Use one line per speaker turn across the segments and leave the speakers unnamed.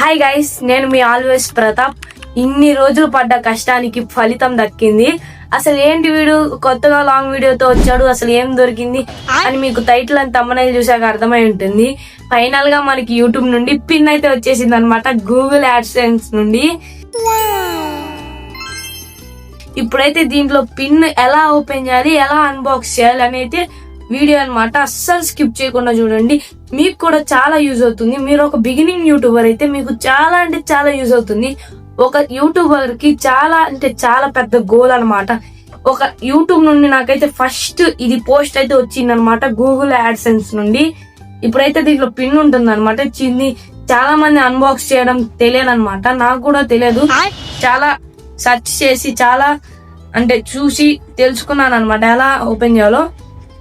Hi guys, నేను me always Pratap. ఇన్ని రోజులు పడ్డ కష్టానికి ఫలితం దక్కింది. అసలు ఏంటి వీడు కొత్తగా లాంగ్ వీడియోతో వచ్చాడు, అసలు ఏం దొరికింది అని మీకు టైటిల్ అని తమ్మనేది చూసాక అర్థమై ఉంటుంది. ఫైనల్ గా మనకి యూట్యూబ్ నుండి పిన్ అయితే వచ్చేసింది అనమాట, గూగుల్ యాడ్సెన్స్ నుండి. ఇప్పుడైతే దీంట్లో పిన్ ఎలా ఓపెన్ చేయాలి, ఎలా అన్బాక్స్ చేయాలి అని అయితే వీడియో అనమాట. అస్సలు స్కిప్ చేయకుండా చూడండి, మీకు కూడా చాలా యూజ్ అవుతుంది. మీరు ఒక బిగినింగ్ యూట్యూబర్ అయితే మీకు చాలా అంటే చాలా యూజ్ అవుతుంది. ఒక యూట్యూబర్ కి చాలా అంటే చాలా పెద్ద గోల్ అనమాట. ఒక యూట్యూబ్ నుండి నాకైతే ఫస్ట్ ఇది పోస్ట్ అయితే వచ్చింది అనమాట, గూగుల్ యాడ్సెన్స్ నుండి. ఇప్పుడైతే దీంట్లో పిన్ ఉంటుంది అనమాట. చాలా మంది అన్బాక్స్ చేయడం తెలియదు అనమాట, నాకు కూడా తెలియదు. చాలా సెర్చ్ చేసి చాలా అంటే చూసి తెలుసుకున్నాను అనమాట ఎలా ఓపెన్ చేయాలో.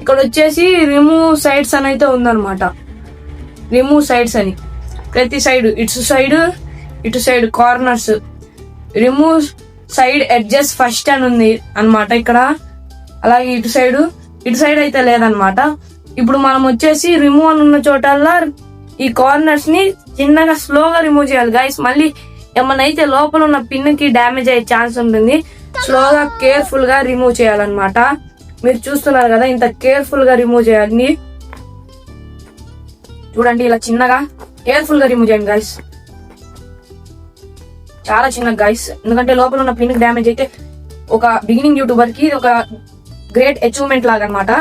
ఇక్కడ వచ్చేసి రిమూవ్ సైడ్స్ అని అయితే ఉందన్నమాట. రిమూవ్ సైడ్స్ అని ప్రతి సైడ్, ఇటు side corners, remove side edges first అని ఉంది అనమాట ఇక్కడ. అలాగే ఇటు సైడ్ అయితే లేదనమాట. ఇప్పుడు మనం వచ్చేసి రిమూవ్ అని ఉన్న చోటల్లా ఈ కార్నర్స్ ని చిన్నగా స్లోగా రిమూవ్ చేయాలి గైస్. మళ్ళీ ఏమన్నా అయితే లోపల ఉన్న పిన్ కి డ్యామేజ్ అయ్యే ఛాన్స్ ఉంటుంది. స్లోగా కేర్ఫుల్ గా రిమూవ్ చేయాలన్నమాట. మీరు చూస్తున్నారు కదా, ఇంత కేర్ఫుల్ గా రిమూవ్ చేయాలి. చూడండి, ఇలా చిన్నగా కేర్ఫుల్ గా రిమూవ్ చేయండి గైస్, చాలా చిన్నగా గైస్. ఎందుకంటే లోపల ఉన్న పిన్ డ్యామేజ్ అయితే ఒక బిగినింగ్ యూట్యూబర్ కి ఒక గ్రేట్ అచీవ్మెంట్ లాగా అనమాట.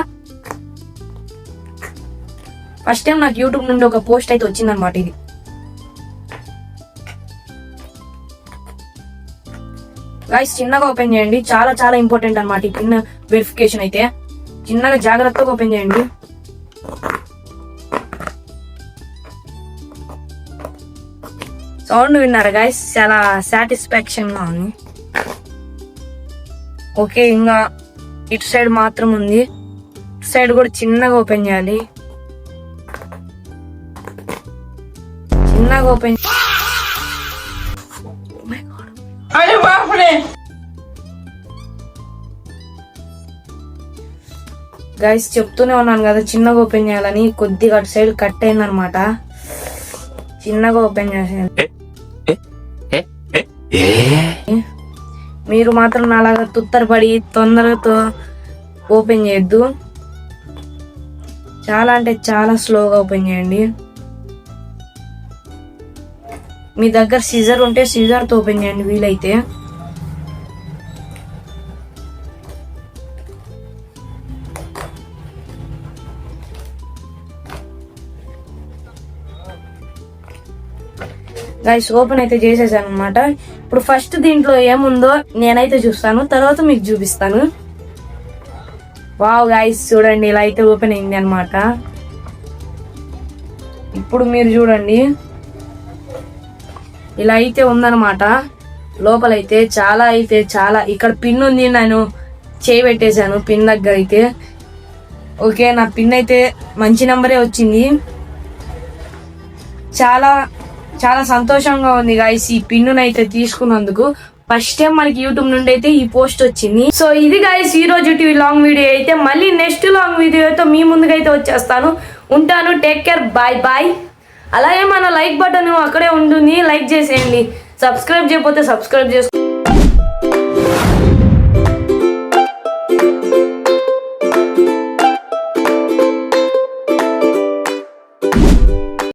ఫస్ట్ టైం నాకు యూట్యూబ్ నుండి ఒక పోస్ట్ అయితే వచ్చిందనమాట ఇది. గైస్ చిన్నగా ఓపెన్ చేయండి, చాలా చాలా ఇంపార్టెంట్ అనమాట ఈ పిన్ వెరిఫికేషన్ అయితే. చిన్నగా జాగ్రత్తగా ఓపెన్ చేయండి. సౌండ్ విన్నారా గైస్, చాలా సాటిస్ఫాక్షన్ గా ఉంది. ఓకే, ఇంకా ఇటు సైడ్ మాత్రం ఉంది, ఇటు సైడ్ కూడా చిన్నగా ఓపెన్ చేయాలి. చిన్నగా ఓపెన్ గైస్ చెప్తూనే ఉన్నాను కదా చిన్నగా ఓపెన్ చేయాలని. కొద్దిగా అటు సైడ్ కట్ అయిందనమాట, చిన్నగా ఓపెన్ చేసేయాలి. మీరు మాత్రం అలాగా తుత్తరపడి తొందరతో ఓపెన్ చేయొద్దు, చాలా అంటే చాలా స్లోగా ఓపెన్ చేయండి. మీ దగ్గర సీజర్ ఉంటే సీజర్ తో ఓపెన్ చేయండి వీలైతే. గైస్ ఓపెన్ అయితే చేసేసాను అనమాట. ఇప్పుడు ఫస్ట్ దీంట్లో ఏముందో నేనైతే చూస్తాను, తర్వాత మీకు చూపిస్తాను. వావ్ గైస్ చూడండి, ఇలా అయితే ఓపెన్ అయింది అనమాట. ఇప్పుడు మీరు చూడండి, ఇలా అయితే ఉందనమాట. లోపలైతే చాలా ఇక్కడ పిన్ ఉంది, నేను చేయి పెట్టేశాను పిన్ దగ్గర అయితే. ఓకే, నా పిన్ అయితే మంచి నెంబరే వచ్చింది. చాలా చాలా సంతోషంగా ఉంది గైస్ ఈ పిన్ను అయితే తీసుకున్నందుకు. ఫస్ట్ టైం మనకి యూట్యూబ్ నుండి అయితే ఈ పోస్ట్ వచ్చింది. సో ఇది గైస్ ఈ రోజు లాంగ్ వీడియో అయితే. మళ్ళీ నెక్స్ట్ లాంగ్ వీడియోతో మీ ముందుకైతే వచ్చేస్తాను. ఉంటాను, టేక్ కేర్, బాయ్ బాయ్. అలాగే మన లైక్ బటన్ అక్కడే ఉంటుంది, లైక్ చేసేయండి. సబ్స్క్రైబ్ చేయకపోతే సబ్స్క్రైబ్ చేసుకోండి.